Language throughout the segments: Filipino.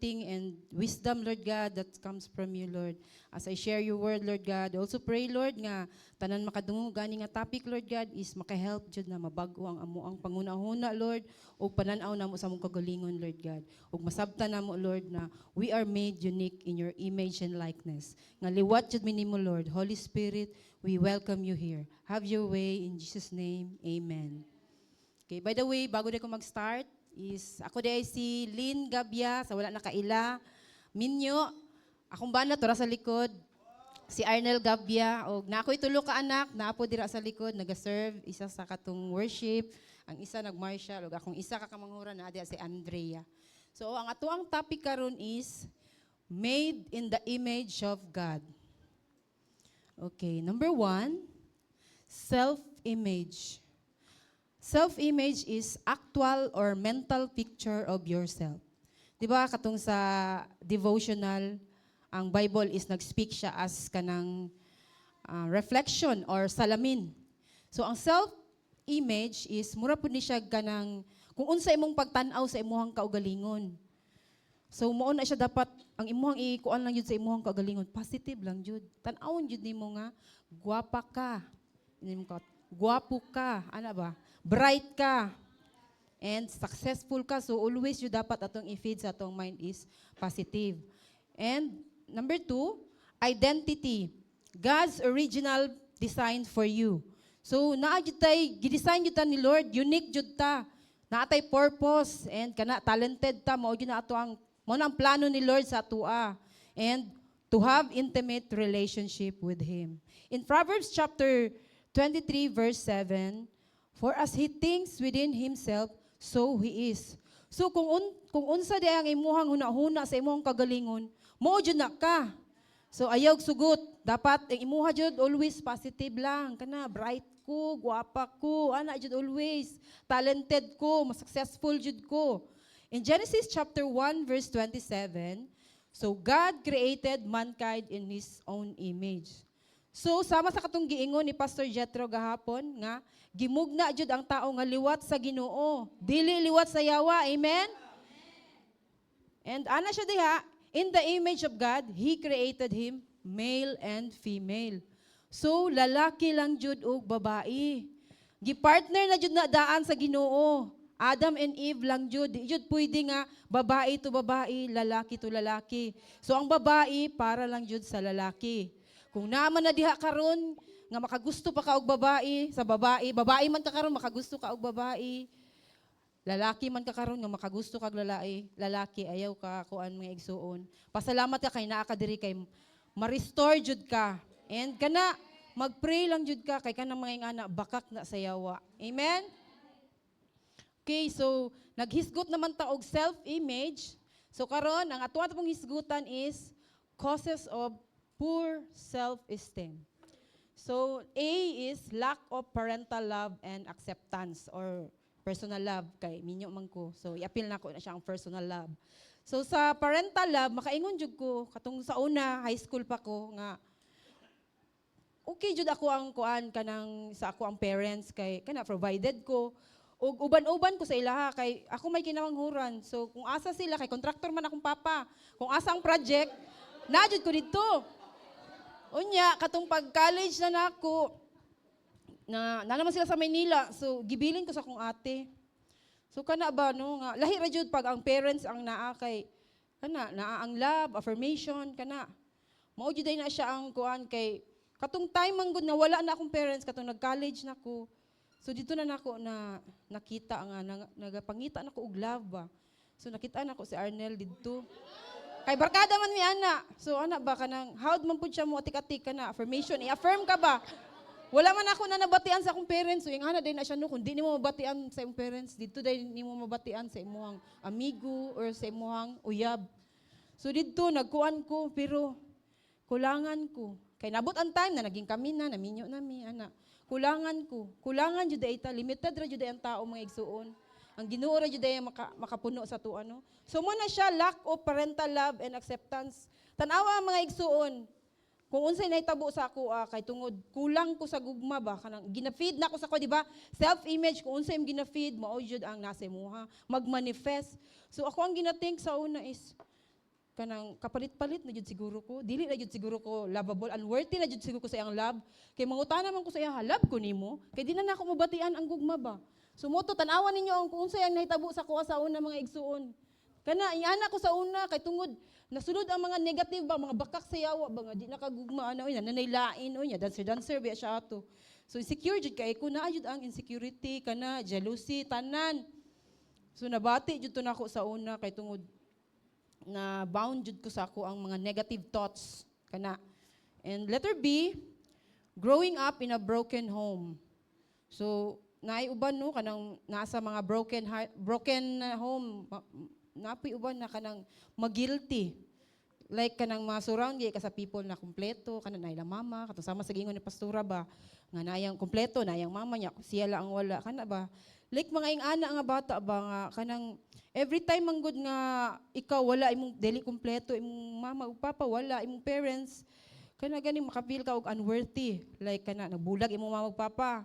anointing and wisdom, Lord God, that comes from you, Lord. As I share your word, Lord God, also pray, Lord, nga tanan makadungo gani nga topic, Lord God, is makahelp jud na mabago ang amuang pangunahuna, Lord, ug pananaw namo sa among kagalingon, Lord God. Ug masabtan namo, Lord, na we are made unique in your image and likeness. Nga liwat jud mi nimo, Lord. Holy Spirit, we welcome you here. Have your way in Jesus' name. Amen. Okay, by the way, bago na ko mag-start, is ako di ay si Lynn Gabia, sa wala nakaila. Minyo, akong bana, tora sa likod. Si Arnel Gabia, o na ako'y tulo ka anak, na apo dira sa likod, nag-serve, isa sa katong worship, ang isa nag-martial, o akong isa kakamanghuran na si Andrea. So, ang atuang topic karon is, made in the image of God. Okay, number 1, self-image. Self-image is actual or mental picture of yourself. Di ba, katong sa devotional, ang Bible is nag-speak siya as kanang reflection or salamin. So, ang self-image is, mura po ni siya kanang, kung unsa imong pagtanaw sa imuhang kaugalingon. So, mao na siya dapat, ang imuhang ikuan lang yun sa imuhang kaugalingon, positive lang yun. Tanawon yun nimo nga, guwapa ka. Guwapo ka, ano ba? Bright ka, and successful ka. So always you dapat atong i-feed sa atong mind is positive. And number 2, identity. God's original design for you. So naadjud tay gidesign jud ta ni Lord, unique jud ta. Naatay purpose and kana talented ta, mao jud na ato ang mao na ang plano ni Lord sa atoa. And to have intimate relationship with him. In Proverbs chapter 23 verse 7, for as he thinks within himself, so he is. So kung unsa di ang imuhang hunahuna sa imuhang kagalingon, mao jud na ka. So ayaw sugot, dapat ang imuha jud always positive lang. Kana bright ko, guwapa ko, ana jud always, talented ko, successful jud ko. In Genesis chapter 1 verse 27, so God created mankind in his own image. So, sama sa katong giingon ni Pastor Jethro gahapon nga, gimugna jud ang tao nga liwat sa Ginoo, dili liwat sa yawa. Amen? And ana siya diha, in the image of God, He created him, male and female. So, lalaki lang jud og babae. Gipartner na jud na daan sa Ginoo. Adam and Eve lang jud. Di jud pwede nga babae to babae, lalaki to lalaki. So, ang babae para lang jud sa lalaki. Kung naman na diha karon nga makagusto pa ka og babae sa babae, babae man ka karon makagusto ka og babae. Lalaki man ka karon nga makagusto kag lalaki ayaw ka kuan mga igsuon. Pasalamat ka kay naa ka diri kay ma-restore jud ka. And kana mag-pray lang jud ka kay kanang mga ingana bakak na sa yawa. Amen. Okay, so naghisgot naman ta og self-image. So karon ang ato atong hisgutan is causes of poor self-esteem. So, A is lack of parental love and acceptance or personal love kay minyo man ko. So, i-appeal na ko na siya ang personal love. So, sa parental love, makaingon jud ko katong sa una, high school pa ko nga okay jud ako ang kuan kanang sa ako ang parents kay kana provided ko. Ug uban-uban ko sa ilaha kay ako may kinamanghuran. So, kung asa sila kay contractor man akong papa, kung asa ang project, najud ko dito. Unya, katong pag-college na nako, na naman sila sa Maynila, so gibilin ko sa akong ate. So kana ba no nga lahi ra jud pag ang parents ang naa kay naa ang love, affirmation kana. Mao jud na siya ang kuan kay katong time man gud na wala na akong parents katong nag-college nako. So dito na nako na nakita nga nagapangita nako og love ba. So nakita nako si Arnel didto. Kay barkada man mi ana. So ana ba kanang howd man pud siya mo atik-atik kana affirmation i-affirm ka ba? Wala man ako na nabatian sa akong parents. So yung ana din na siya no kun di nimo mabatian sa imong parents didto din nimo mabatian sa imong amigo or sa imong uyab. So didto nagkuan ko pero kulangan ko. Kay nabot ang time na naging kami na naminyo na mi ana. Kulangan ko. Kulangan jud ay ta limited ra jud ang tao mga igsuon. Ang Ginoo ra jud ay makapuno sa tuwa no. So mo na siya lack of parental love and acceptance. Tan-awa mga igsuon. Kung unsay nahitabo sa ako kay tungod kulang ko sa gugma ba kanang gina-feed na ko sa ko di ba? Self-image kung unsay imong gina-feed mao jud ang nasa imuha magmanifest. So ako ang gina-think sa una is kanang kapalit-palit na jud siguro ko, dili na jud siguro ko lovable, unworthy na jud siguro ko sa iyang love. Kay mangutana man ko sa iya, love ko nimo, kay di na nako mabatian ang gugma ba. Sumoto tanawan ninyo ang kung unsa yang nahitabo sa kuha sa una mga igsuon. Kana iana ko sa una kay tungod nasunod ang mga negative ba, mga bakak sa yawa ba nga di nakagugma ana uy nanaylain uy nya dancer biya siya ato. So insecure jud kay ko na jud ang insecurity kana jealousy tanan. So nabati jud to nako sa una kay tungod na bound jud ko sa ako ang mga negative thoughts kana. And letter B, growing up in a broken home. So naay uban no kanang nasa mga broken home napoy uban na kanang magilty. Like kanang mga surround ka sa people na kumpleto, kanang nailang mama, katong sama sa gingon ni pastora ba, nga nayang kumpleto, nayang mama niya, siya lang ang wala, kana ba? Like mga ingana nga bata ba nga kanang every time manggod nga ikaw wala imong dili kumpleto, imong mama ug papa wala, imong parents kana gani makapil ka og unworthy. Like kana nagbulag imong mama ug papa.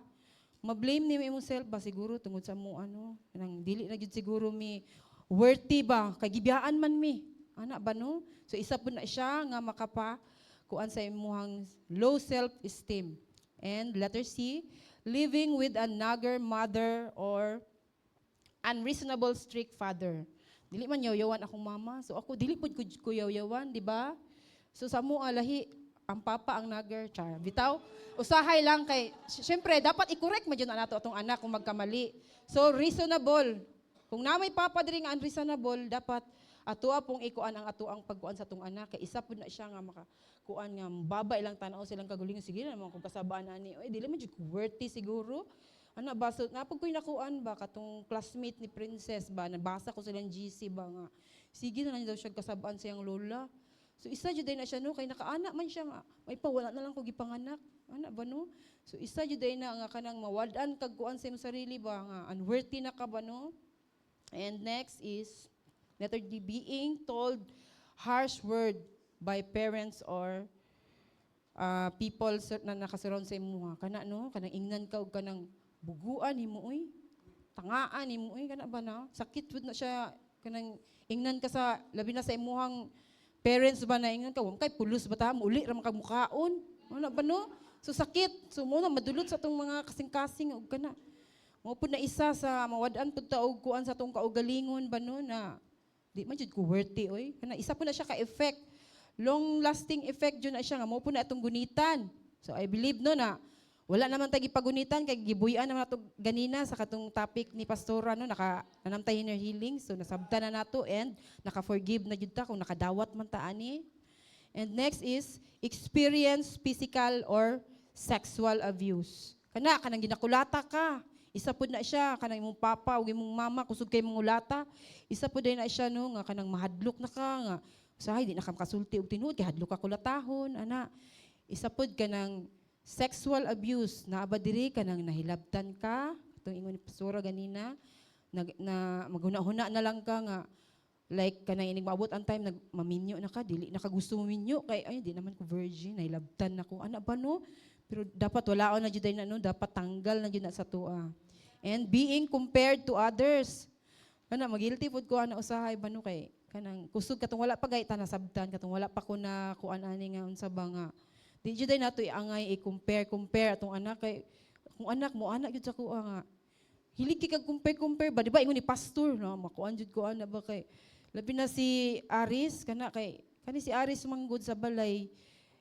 Ma-blame nimo imong self ba siguro tungod sa mo ano, kanang dili na gyud siguro mi worthy ba? Kay gibiyaan man mi. Ana ba no? So isa po na siya nga makapa kuan sa imuhang low self-esteem. And letter C, living with a nagger mother or unreasonable strict father. Dili man yaw-yawan akong mama. So ako dili pud ko yaw-yawan, di ba? So sa mo lahi ang papa ang nagger char. Bitaw usahay lang kay syempre dapat i-correct man jud nato atong anak kung magkamali. So reasonable. Kung na may papa diri nga unreasonable, dapat ato pong ikuan ang ato ang pagkuan sa atong anak. Kay isa pud na siya nga makakuan nga babay lang tanaw silang kagulingon. Sige na naman kung kasabaan ani. Oy, dili man jud worthy siguro. Ana ba so napag ko'y nakuan ba katong classmate ni Princess ba nabasa ko silang GC ba nga. Sige na lang daw siya kasabaan sa iyang lola. So isa jud na siya no kay nakaanak man siya nga. May wala na lang ko gipanganak. Ana ba no? So isa jud na nga kanang mawad-an kag kuan sa imong sarili ba nga unworthy na ka ba no? And next is letter D, being told harsh word by parents or people na nakasurround sa imuha. Kana no, kanang ingnan ka og kanang buguan himo oy. Tangaan himo oy kana ba na? Sakit pud na siya kanang ingnan ka sa labi na sa imuhang parents ba na ingnan ka, kay pulos ba ta mo uli ra man kag mukaon. Ano ba no? So sakit. So mo na madulot sa tong mga kasing-kasing og kana. Mo pud na isa sa mawad-an pud ta og kuan sa tong kaugalingon ba no na di man jud ko worthy oy. Kana isa pud na siya ka effect. Long lasting effect jud na siya nga mo pud na atong gunitan. So I believe no na wala naman tagi pagunitan kay gibuy-an naman nato ganina sa katong topic ni pastora no nanamtay inner healing. So nasabtan na nato and naka-forgive na jud ta kung nakadawat man ta ani. And next is experience physical or sexual abuse. Kanang ginakulata ka. Isa pud na siya kanang imong papa ug imong mama kusog kay mangulata. Isa pud na siya no nga kanang mahadlok na ka nga usahay di na ka makasulti og tinuod kay hadlok ka kulatahon ana. Isa pud kanang sexual abuse na aba diri kanang nahilabtan ka atong ingon ni pastora ganina na maghuna-huna na lang ka nga like kanang inig maabot ang time nagmaminyo na ka dili na ka gusto mo minyo kay ay di naman ko virgin nahilabtan nako ana ba no. Pero dapat walaon na jud na no, dapat tanggal na jud na sa tua. And being compared to others. Kana magilty pud ko ana usahay ba no kay kanang kusog katong wala pa gay ta nasabtan katong wala pa ko na kuan ani nga unsa ba nga. Di jud nato iangay i-compare atong anak kay kung anak mo anak jud sa kuha nga. Hilig kay kag compare ba di ba ingon ni pastor no makuan jud ko ana ba kay labi na si Aris kana kay kani si Aris manggod sa balay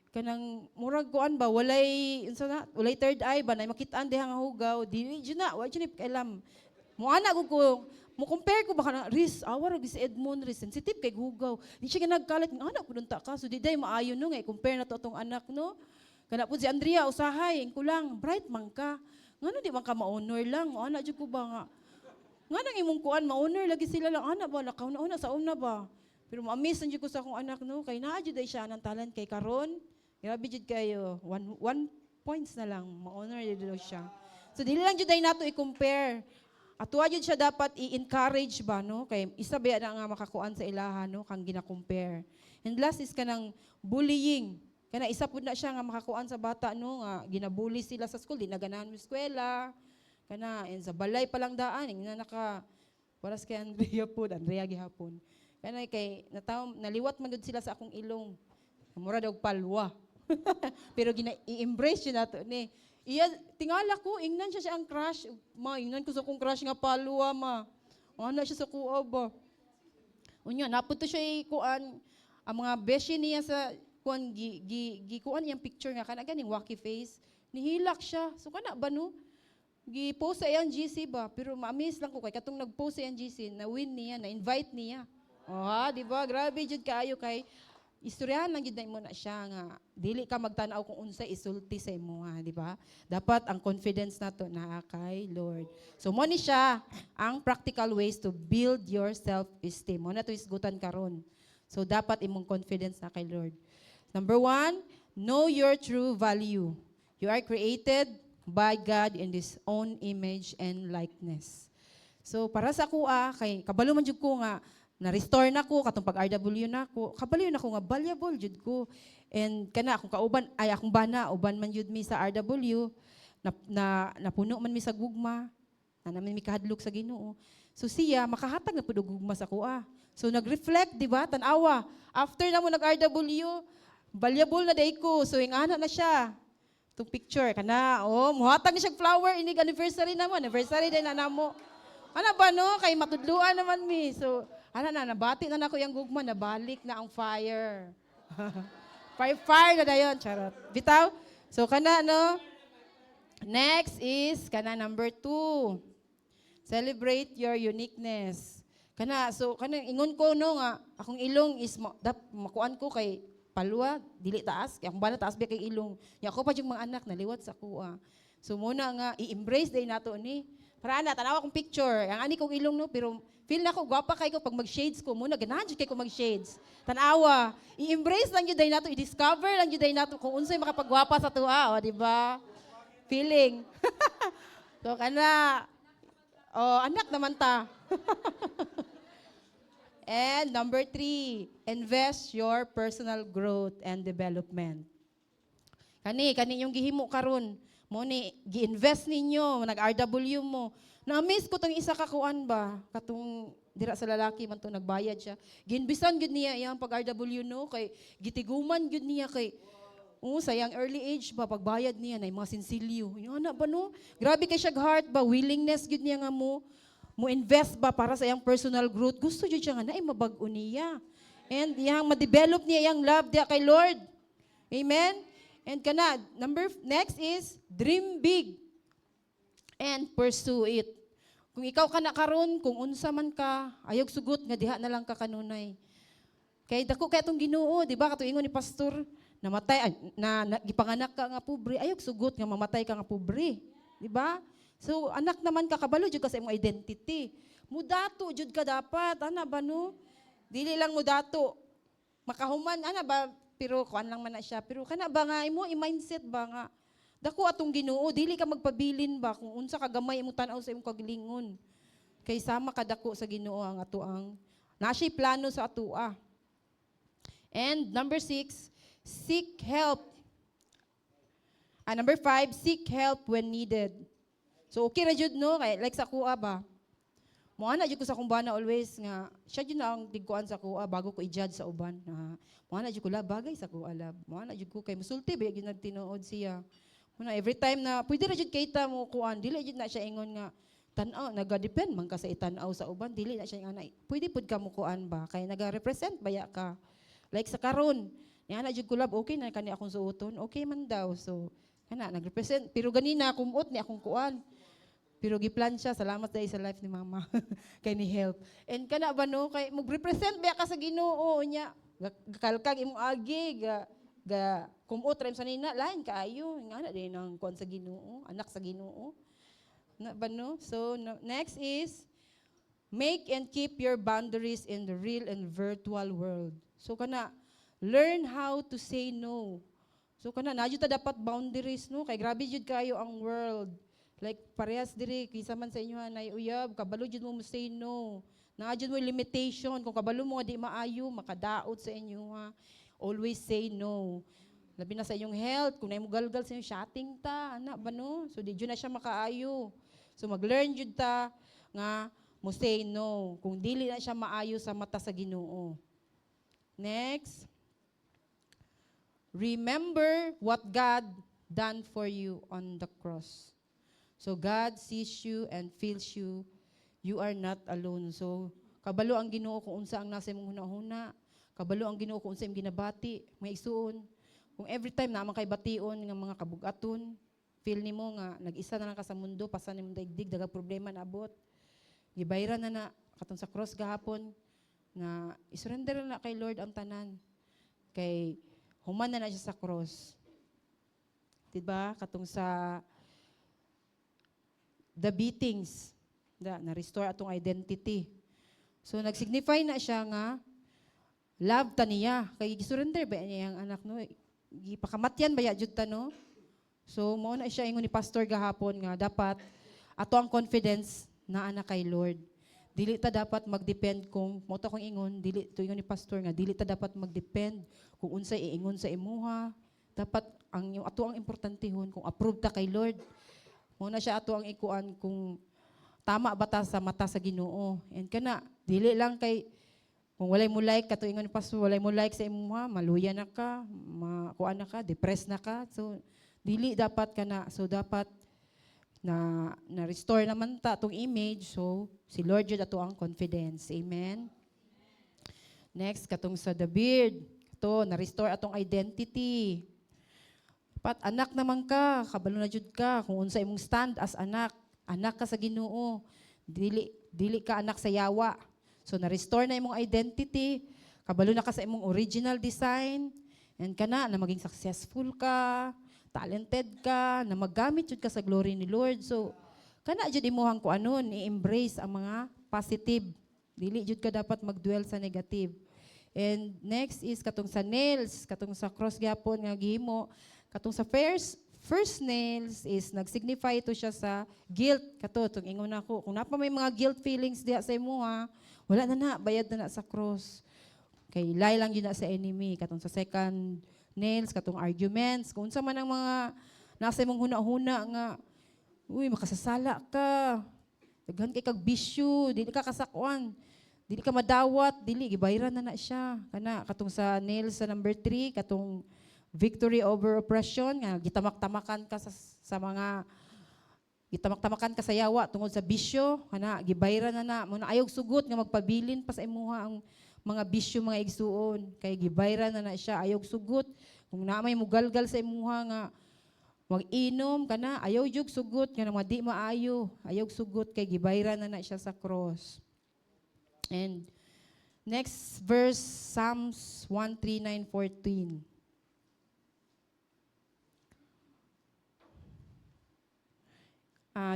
kanang murag kuan ba walay unsa na walay third eye ba nay makit-an diha nga hugaw dili jud na wa jud ni kailam mo ana ko mo compare ko ba kana Riz awar si Edmond Riz sensitive kay hugaw di siya nagkalat nga anak pud ta ka so di day maayo no nga compare na to atong anak no kana pud si Andrea usahay ko lang bright man ka ngano di man ka ma-honor lang mo ana jud ko ba nga nganang imong kuan ma-honor lagi sila lang ana ba lakaw na una sa una ba pero ma-miss jud ko sa akong anak no kay naa jud day siya nang talent kay karon. Grabe jud kayo. One points na lang. Ma-honor jud siya. So dili lang jud ay nato i-compare. Ato jud siya dapat i-encourage ba no kay isa ba na nga makakuan sa ilaha no kang gina-compare. And last is kanang bullying. Kana isa pud na siya nga makakuan sa bata no nga ginabully sila sa school, di na ganahan mo eskwela. Kana and sa balay pa lang daan ing naka paras kay Andrea gihapon. Kanay kay naliwat man gud sila sa akong ilong. Mura daw palwa. Pero i-embrace siya nato ni. Iya tingala ko ingnan siya ang crush. Ma, ingnan ko sa akong crush nga palwa ma. Ana siya sa kuha ba. Unya napunto siya kuan ang mga beshi niya sa kuan kuan iyang picture nga kana ganing wacky face. Nihilak siya. So kana ba no? Gi-post sa iyang GC ba? Pero ma-amaze lang ko kay katong nag-post sa iyang GC, na-win niya, na-invite niya. Oh, ha, di ba? Grabe jud kaayo kay istoryahan lang jud na mo na siya nga dili ka magtan-aw kung unsay isulti sa imo ha, di ba? Dapat ang confidence nato naa kay Lord. So mo ni siya ang practical ways to build your self-esteem. Mo na to isgutan karon. So dapat imong confidence na kay Lord. Number 1, know your true value. You are created by God in His own image and likeness. So para sa kuha kay kabalo man jud ko nga na-restore na ko katong pag-RW na ko. Kabalo na ko nga valuable jud ko. And kana akong kauban ay akong bana uban man jud mi sa RW napuno man mi sa gugma. Na namin mi kahadlok sa Ginoo. So siya makahatag na pud og gugma sa kuha. So nag-reflect, di ba? Tan-awa. After na mo nag-RW, valuable na day ko. So ingana na siya. Itong picture, kana, muhatag ni siya flower, inig anniversary naman, anniversary din na namo. Ano ba no? Kay matudluan naman mi. So, nabati na nako yung gugma, nabalik na ang fire. Fire na dayon, charot. Bitaw? So, kana, no? Next is, kana number 2. Celebrate your uniqueness. Kana, so, ingon ko, no, nga, akong ilong is, makuan ko kay, palwa, dili taas, kaya kung ba na taas biya kay ilong. Ya ako pa yung mga anak naliwat sa kuha. So muna nga i-embrace day nato ni. Para na tanawa kong picture, ang ani kong ilong no, pero feel na ko gwapa kay ko pag mag-shades ko muna ganahan jud kay ko mag-shades. Tanawa, i-embrace lang jud day nato, i-discover lang jud day nato kung unsay makapagwapa sa tuwa, di ba? Feeling. So kana anak naman ta. And number 3, invest your personal growth and development. Kani yung gihimo karon, mo ni gi-invest ninyo, nag-RW mo. Na-miss ko tong isa ka kuan ba, katong dira sa lalaki man to nagbayad siya. Ginbisan gud niya iyang pag-RW no kay gitiguman gud niya kay sayang early age ba pagbayad niya na mga sinsilyo. Ana ba no? Grabe kay siya heart ba, willingness gud niya nga mo invest ba para sa iyang personal growth. Gusto jud siya nga na mabag-o niya. And iyang ma-develop niya iyang love diya kay Lord. Amen? And kana, next is dream big and pursue it. Kung ikaw ka na karon, kung unsa man ka, ayog sugot nga diha na lang ka kanunay. Kay dako kay atong Ginoo, di ba? Katuingon ni pastor, namatay gipanganak ka nga pobre, ayog sugot nga mamatay ka nga pobre. Di ba? So, anak naman ka, kabalo jud ka sa imong identity. Mudato jud ka dapat, ana ba no? Dili lang mudato. Makahuman, ana ba, pero kuan lang man na siya. Pero kana ba nga, imo i-mindset ba nga, dako atong Ginoo, dili ka magpabilin ba, kung unsa ka gamay imong tan-aw sa imong kagalingon. Kay sama ka dako sa Ginoo ang atuang, na siya'y plano sa atua. And number 6, seek help. Number 5, seek help when needed. So okay ra jud no kay like sa kuha ba. Moana jud ko sa akong bana always nga siya jud na ang tigkuan sa kuha bago ko i-judge sa uban. Moana jud ko la bagay sa kuha lab. Moana jud ko kay musulti ba gyud nagtinuod siya. Muna every time na pwede ra jud kita mo kuan dili jud na siya ingon nga tan-aw naga-depend man ka sa itan-aw sa uban dili na siya nga pwede pud ka mo kuan ba kay naga-represent baya ka. Like sa karon, niya na jud ko lab okay na kani akong suoton. Okay man daw. So kana nag-represent pero ganina kumot ni akong kuan. Pero giplan siya, salamat dahil sa life ni mama. Kay ni help. And kana ba no, kay mag-represent ba ka sa Ginoo niya. Gakalkag imong agi, kumot rin sa nina, lain kaayo. Nga na din ang kuan sa Ginoo, anak sa Ginoo. Na ba no? So next is, make and keep your boundaries in the real and virtual world. So kana, learn how to say no. So kana, nadyo ta dapat boundaries no, kay grabe jud kayo ang world. Like parehas diri kisa man sa inyo na uyab kabalo jud mo say no. Naa jud mo limitation kung kabalo mo di maayo makadaot sa inyo ha. Always say no. Labi na sa inyong health kung naay mo galgal sa inyo shutting ta ana ba no. So di jud na siya makaayo. So mag-learn jud ta nga mo say no kung dili na siya maayo sa mata sa Ginoo. Next. Remember what God done for you on the cross. So God sees you and feels you. You are not alone. So kabalo ang Ginoo kung unsa ang nasa imong hunahuna. Kabalo ang Ginoo kung unsa imong ginabati, mga igsuon. Kung every time naman kay bation nga mga kabugaton, feel nimo nga nag-isa na lang ka sa mundo, pasan nimo daigdig daga problema na abot. Gibayran na katong sa cross gahapon nga isurrender na kay Lord ang tanan. Kay human na siya sa cross. Diba? Katong sa the beatings, na-restore atong identity. So nag-signify na siya nga love ta niya. Kay gisurrender ba niya ang anak no? Gipakamatyan ba ya jud ta no? So mao na siya ingon ni pastor gahapon nga dapat ato ang confidence na anak kay Lord. Dili ta dapat mag-depend kung mo ta kong ingon, dili to ingon ni pastor nga dili ta dapat mag-depend kung unsay iingon sa imuha. Dapat ang ato ang importantehon kung approved ta kay Lord. Mo na siya ato ang ikuan kung tama ba ta sa mata sa Ginoo. And kana dili lang kay kung walay mo like kato ingon ni pastor, walay mo like sa imuha, maluya na ka, makuan na ka, depressed na ka. So dili dapat kana. So dapat na restore naman ta atong image. So si Lord jud ato ang confidence. Amen. Next katong sa the beard, to na restore atong identity. Dapat anak naman ka, kabalo na jud ka kung unsa imong stand as anak. Anak ka sa Ginoo. Dili ka anak sa yawa. So na restore na imong identity. Kabalo na ka sa imong original design. And kana na maging successful ka, talented ka, na maggamit jud ka sa glory ni Lord. So, kana jud imuhang ko anon, i-embrace ang mga positive. Dili jud ka dapat mag-dwell sa negative. And next is katong sa nails, katong sa cross gyapon nga gihimo, katong sa first nails is nag-signify to siya sa guilt. Kato, itong ingon ako, kung napa may mga guilt feelings diya sa imuha, wala na bayad na sa cross. Kay lay lang yun na sa enemy. Katong sa second nails, katong arguments, kung unsa man ang mga nasa imong huna-huna nga, uy, makasasala ka, daghan kay kag bisyo, dili ka kasakuan, dili ka madawat, dili, gibayran na siya. Kana, katong sa nails sa number 3, katong victory over oppression, nga gitamak-tamakan ka sa mga, gitamak-tamakan ka sa yawa tungod sa bisyo, kana, gibayran na muna ayog sugot nga magpabilin pa sa imuha ang mga bisyo, mga igsuon, kay gibayran na siya, ayog sugot. Kung na may mugalgal sa imuha nga, mag-inom ka na, ayaw jug sugot, nga naman di maayo, ayog sugot, kay gibayran na siya sa cross. And next verse, Psalms 139:14.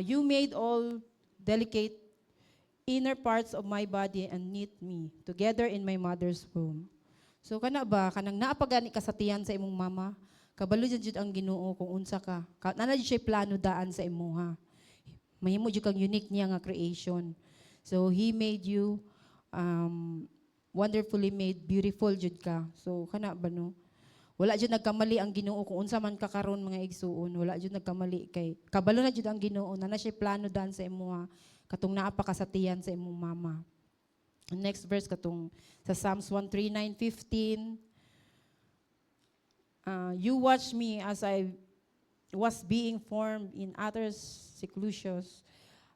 You made all delicate inner parts of my body and knit me together in my mother's womb. So kana ba kanang naapagani ka sa tiyan sa imong mama, kabalo jud ang Ginoo kung unsa ka. Nana jud siya plano daan sa imuha. Mahimo jud kang unique niya nga creation. So he made you wonderfully made, beautiful jud ka. So kana ba no? Wala jud nagkamali ang Ginoo kung unsa man ka karon mga igsuon. Wala jud nagkamali kay kabalo na jud ang Ginoo, nana siya plano daan sa imuha. Katong naapa ka sa tiyan sa imong mama. Next verse katong sa Psalms 139:15. You watched me as I was being formed in utter seclusion,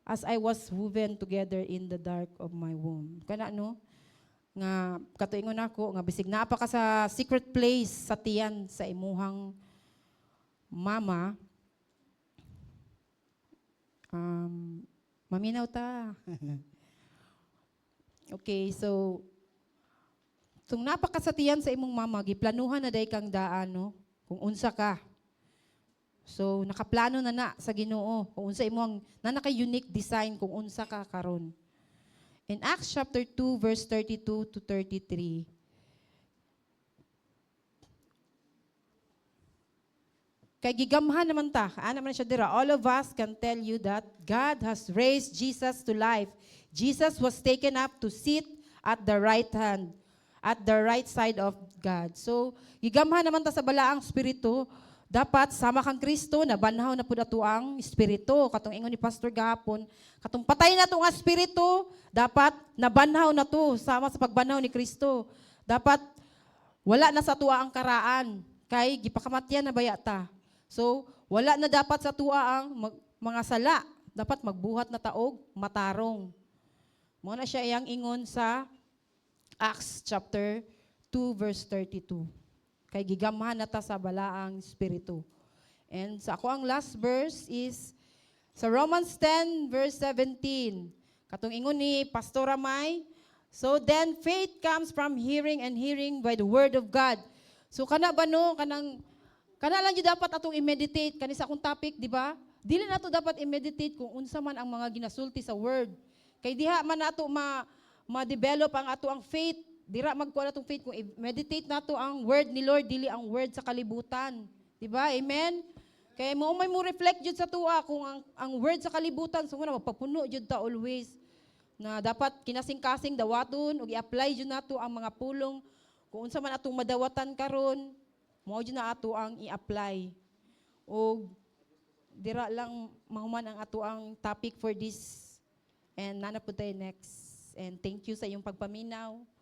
as I was woven together in the dark of my womb. Kana no? Nga katuingon ako nga bisig naapa ka sa secret place sa tiyan sa imuhang mama. Maminaw ta. Okay, so tung napakasatiyan sa imong mama, giplanuhan na day kang daan, no? Kung unsa ka. So nakaplano na sa Ginoo kung unsa imong nanaka-unique design kung unsa ka karon. In Acts chapter 2 verse 32 to 33. Kay gigamhan naman ta, ana man siya dira. All of us can tell you that God has raised Jesus to life. Jesus was taken up to sit at the right side of God. So, gigamhan naman ta sa balaang spirito dapat sama kang Kristo na banhaw na pud ato ang espiritu katong ingon ni Pastor gahapon, katong patay na to nga espiritu, dapat nabanhaw na to sama sa pagbanhaw ni Kristo. Dapat wala na sa tuwa ang karaan kay gipakamatyan na baya ta. So wala na dapat sa tuwa ang mga sala, dapat magbuhat na taog matarong. Mo na siya iyang ingon sa Acts chapter 2 verse 32. Kay gigamhan na ta sa balaang espiritu. And sa ako ang last verse is sa Romans 10 verse 17. Katong ingon ni Pastor May, so then faith comes from hearing and hearing by the word of God. So kana ba no kana lang gyud dapat atong i-meditate kani sa akong topic, di ba? Dili nato dapat i-meditate kung unsa man ang mga ginasulti sa word. Kay diha man nato ma-develop ang ato ang faith. Dira magkuha natong faith kung i-meditate nato ang word ni Lord, dili ang word sa kalibutan. Diba? Amen? Kaya mo reflect jud sa tuwa kung ang word sa kalibutan, so muna magpapuno jud ta always. Na dapat kinasing-kasing dawaton ug i-apply jud nato ang mga pulong kung unsa man atong madawatan karon, mao jud na ato ang i-apply. Og dira lang mahuman ang ato ang topic for this. And nana po tayo next. And thank you sa iyong pagpaminaw.